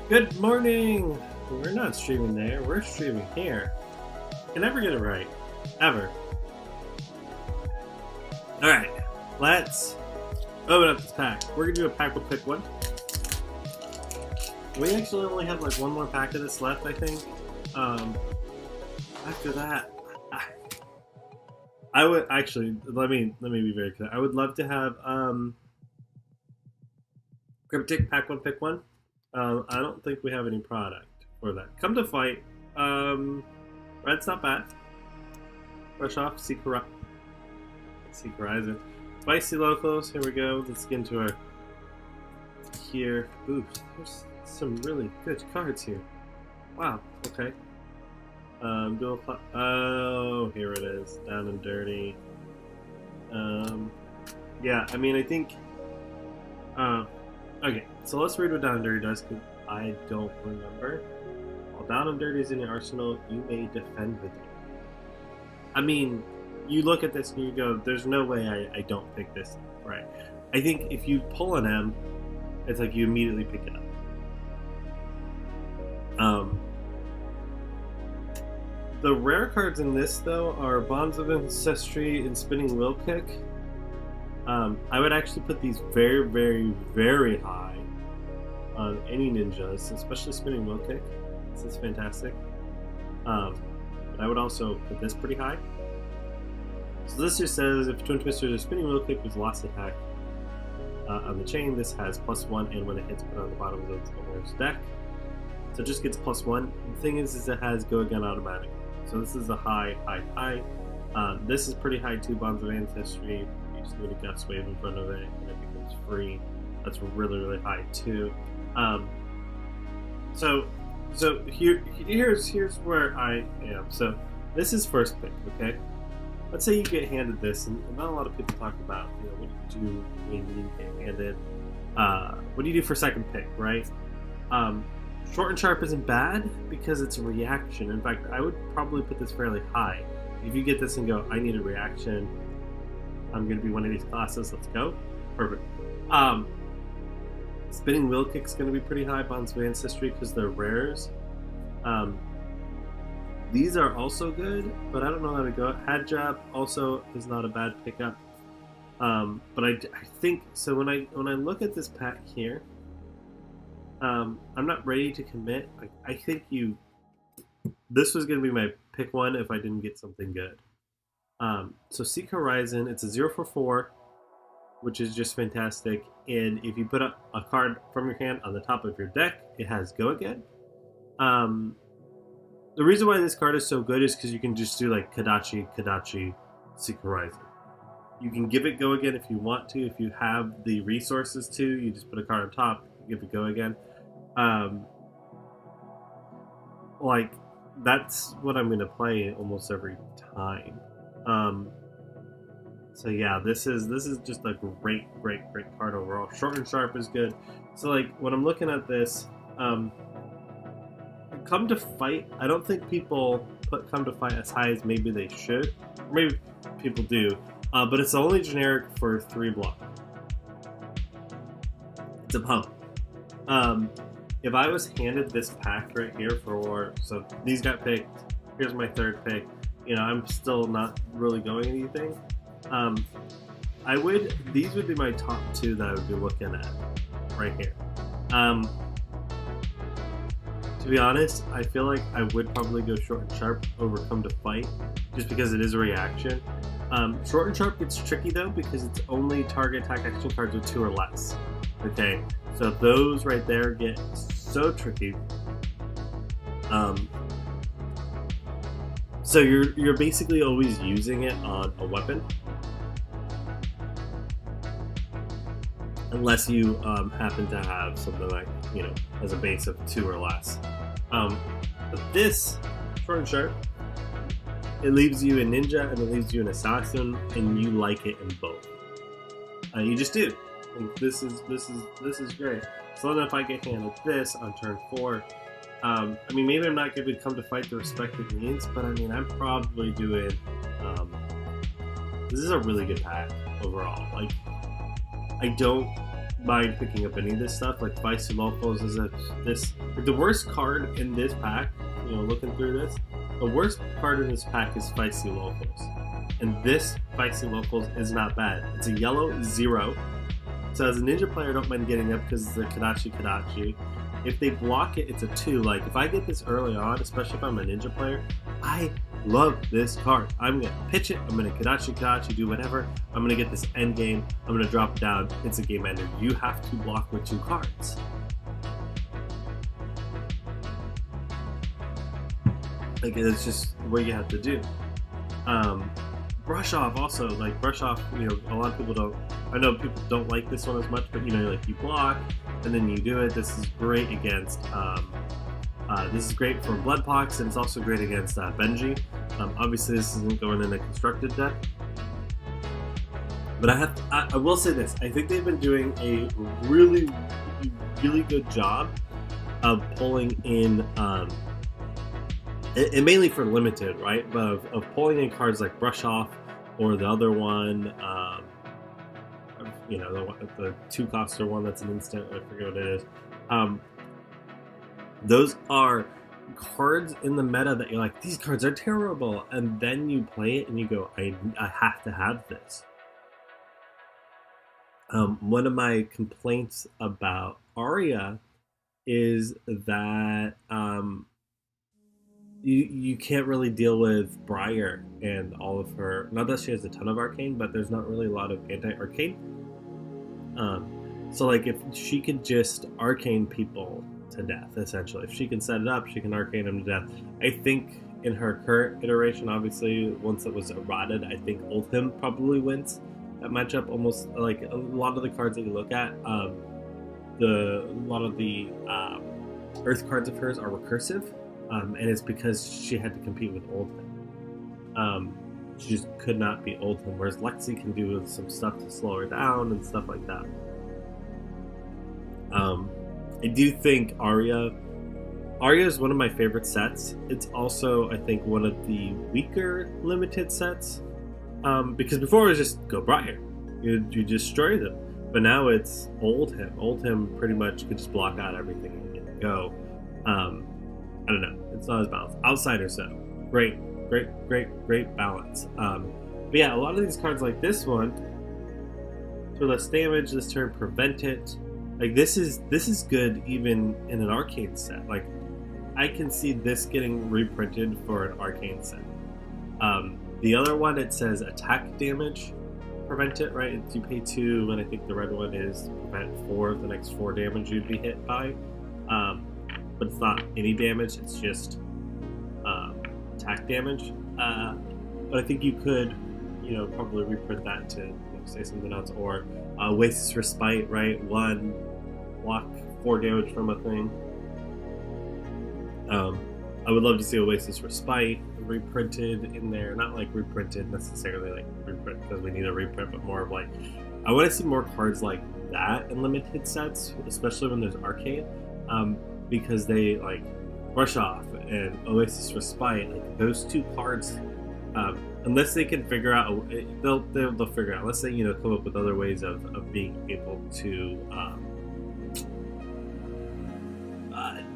Good morning! We're not streaming there, we're streaming here. Can never get it right. Ever. Alright, let's open up this pack. We're gonna do a pack, we'll pick one. We actually only have like one more pack of this left, I think. After that, I would actually, let me be very clear. I would love to have Cryptic pack one, pick one. I don't think we have any product for that. Come to fight. Red's not bad. Brush off. Seek Horizon. Spicy Locals. Here we go. Let's get into our here. Ooh, there's some really good cards here. Wow. Okay. Dual. Oh, here it is. Down and dirty. Yeah. I mean, I think. Okay, so let's read what Down and Dirty does, because I don't remember. While Down and Dirty is in your arsenal, you may defend with it. I mean, you look at this and you go, there's no way I don't pick this up, right? I think if you pull an M, it's like you immediately pick it up. The rare cards in this, though, are Bonds of Ancestry and Spinning Wheel Kick. I would actually put these very, very, very high on any ninjas, especially Spinning Wheel Kick. This is fantastic. But I would also put this pretty high. So this just says, if Twin Twisters or Spinning Wheel Kick was lost attack on the chain, this has +1, and when it hits, put on the bottom of its owner's deck. So it just gets +1. The thing is it has Go Again automatic. So this is a high. This is pretty high too, Bonds of Ancestry. You just need a Gust Wave in front of it, and it becomes free. That's really, really high too. So here's where I am. So this is first pick, okay? Let's say you get handed this, and not a lot of people talk about, what do you do when you get handed? What do you do for second pick, right? Short and Sharp isn't bad because it's a reaction. In fact, I would probably put this fairly high. If you get this and go, I need a reaction, I'm going to be one of these classes, let's go. Perfect. Spinning Wheel Kick's going to be pretty high, Bonds of Ancestry, because they're rares. These are also good, but I don't know how to go. Had Job also is not a bad pickup. But I think, so when I look at this pack here, I'm not ready to commit. I think this was going to be my pick one if I didn't get something good. So Seek Horizon, it's a 0/4, which is just fantastic. And if you put up a card from your hand on the top of your deck, it has Go Again. The reason why this card is so good is because you can just do like Kadachi, Seek Horizon. You can give it Go Again if you want to. If you have the resources to, you just put a card on top, give it Go Again. Like, that's what I'm going to play almost every time. So yeah, this is just a great card overall. Short and Sharp is good. So like when I'm looking at this, Come to Fight, I don't think people put Come to Fight as high as maybe they should. Maybe people do, but it's only generic for 3 block. It's a pump. If I was handed this pack right here so these got picked, here's my third pick, I'm still not really going anything. These would be my top 2 that I would be looking at right here. To be honest, I feel like I would probably go Short and Sharp over Come to Fight, just because it is a reaction. Short and Sharp gets tricky though, because it's only target attack action cards with 2 or less. Okay, so those right there get so tricky. So you're basically always using it on a weapon, unless you happen to have something like, as a base of 2 or less. But this, Short and Sharp, it leaves you a ninja and it leaves you an assassin, and you like it in both. You just do. Like, this is great. So then if I get handed this on turn 4, maybe I'm not going to Come to Fight the respective means, but I'm probably doing. This is a really good pack overall. Like, I don't mind picking up any of this stuff. Like Feisty Locals is the worst card in this pack. You know, looking through this, the worst card in this pack is Feisty Locals, and this Feisty Locals is not bad. It's a yellow 0. So as a ninja player, I don't mind getting up because it's a Kadachi. If they block it, it's a 2. Like, if I get this early on, especially if I'm a ninja player, I love this card. I'm going to pitch it. I'm going to Kadachi, do whatever. I'm going to get this end game. I'm going to drop it down. It's a game ender. You have to block with 2 cards. Like, it's just what you have to do. Brush off also, like brush off, you know, a lot of people don't, I know people don't like this one as much, but you know, like you block and then you do it. This is great against, this is great for Bloodpox, and it's also great against Benji. Obviously this isn't going in a constructed deck, but I will say this, I think they've been doing a really good job of pulling in, and mainly for limited, right? But of pulling in cards like Brush Off or the other one, you know, the 2-coster one that's an instant. I forget what it is. Those are cards in the meta that you're like, these cards are terrible, and then you play it and you go, I have to have this. One of my complaints about Arya is that you can't really deal with Briar and all of her, not that she has a ton of arcane, but there's not really a lot of anti-arcane. So like if she could just arcane people to death, essentially, if she can set it up, she can arcane them to death. I think in her current iteration, obviously once it was eroded, I think Oldhim probably wins that matchup. Almost like a lot of the cards that you look at, a lot of the earth cards of hers are recursive. And it's because she had to compete with Oldhim. She just could not be Oldhim, whereas Lexi can do some stuff to slow her down and stuff like that. I do think Arya is one of my favorite sets. It's also, I think, one of the weaker limited sets. Because before it was just go Briar. You destroy them. But now it's Oldhim. Oldhim pretty much could just block out everything and go. I don't know. It's not as balanced. Outsiders, though. Great balance. But yeah, a lot of these cards like this one, for less damage, this turn, prevent it. Like this is good even in an arcane set. Like I can see this getting reprinted for an arcane set. The other one, it says attack damage, prevent it, right? You pay 2, and I think the red one is prevent 4 of the next 4 damage you'd be hit by. But it's not any damage, it's just attack damage. But I think you could, you know, probably reprint that to, you know, say something else. Or Oasis Respite, right? 1, block 4 damage from a thing. I would love to see Oasis Respite reprinted in there. Not like reprinted necessarily, like reprint because we need a reprint, but more of like, I want to see more cards like that in limited sets, especially when there's arcade. Because they like Brush Off and Oasis Respite, like those 2 cards, unless they can figure out, they'll figure out. Unless they, you know, come up with other ways of being able to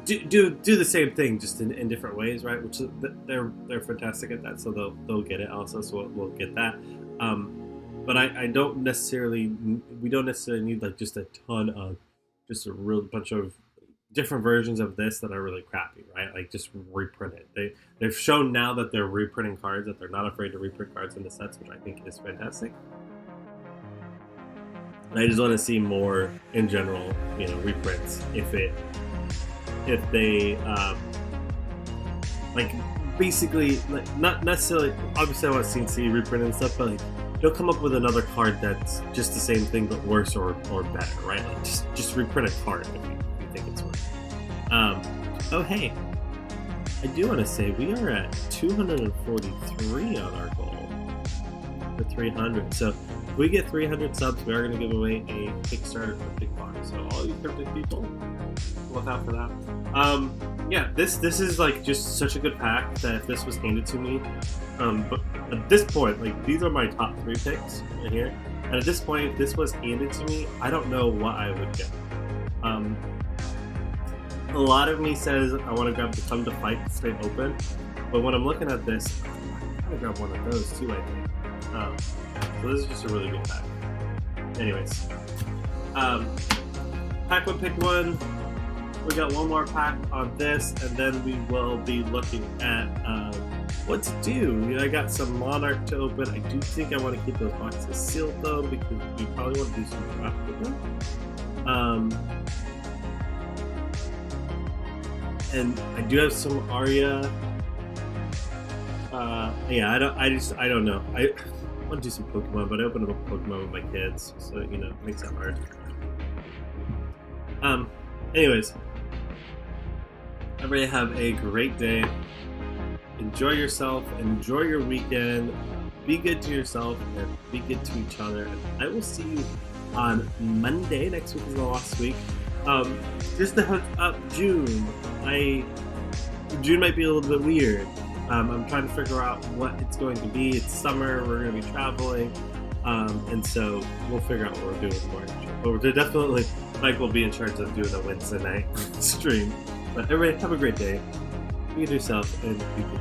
do the same thing, just in different ways, right? Which they're fantastic at that, so they'll get it also. So we'll get that. But I don't necessarily, we don't necessarily need like just a ton of, just a real bunch of different versions of this that are really crappy, right? Like just reprint it. They've shown now that they're reprinting cards, that they're not afraid to reprint cards in the sets, which I think is fantastic. And I just want to see more in general, you know, reprints. If they like basically like not necessarily, obviously I want to see reprint and stuff, but like they'll come up with another card that's just the same thing but worse or better, right? Like just reprint a card if you think it's worth. Oh hey, I do want to say we are at 243 on our goal for 300. So if we get 300 subs, we are going to give away a Kickstarter cryptic box. So all you cryptic people, look out for that. Yeah, this is like just such a good pack that if this was handed to me, but at this point, like these are my top 3 picks right here. And at this point, if this was handed to me, I don't know what I would get. A lot of me says I want to grab the Come to Fight to stay open, but when I'm looking at this, I'm gonna grab one of those too, I think. So this is just a really good pack. Anyways, pack one, pick one. We got one more pack on this, and then we will be looking at what to do. I got some Monarch to open. I do think I want to keep those boxes sealed though, because we probably want to do some craft with them. And I do have some Arya. Yeah, I don't know. I want to do some Pokemon, but I opened up a Pokemon with my kids, so it makes it hard. Anyways, everybody have a great day. Enjoy yourself. Enjoy your weekend. Be good to yourself and be good to each other. And I will see you on Monday. Next week is the last week. Just to hook up June. June might be a little bit weird. I'm trying to figure out what it's going to be. It's summer. We're going to be traveling. And so we'll figure out what we're doing more. But we're definitely, Mike will be in charge of doing a Wednesday night stream. But everybody have a great day. Be good to yourself and be good.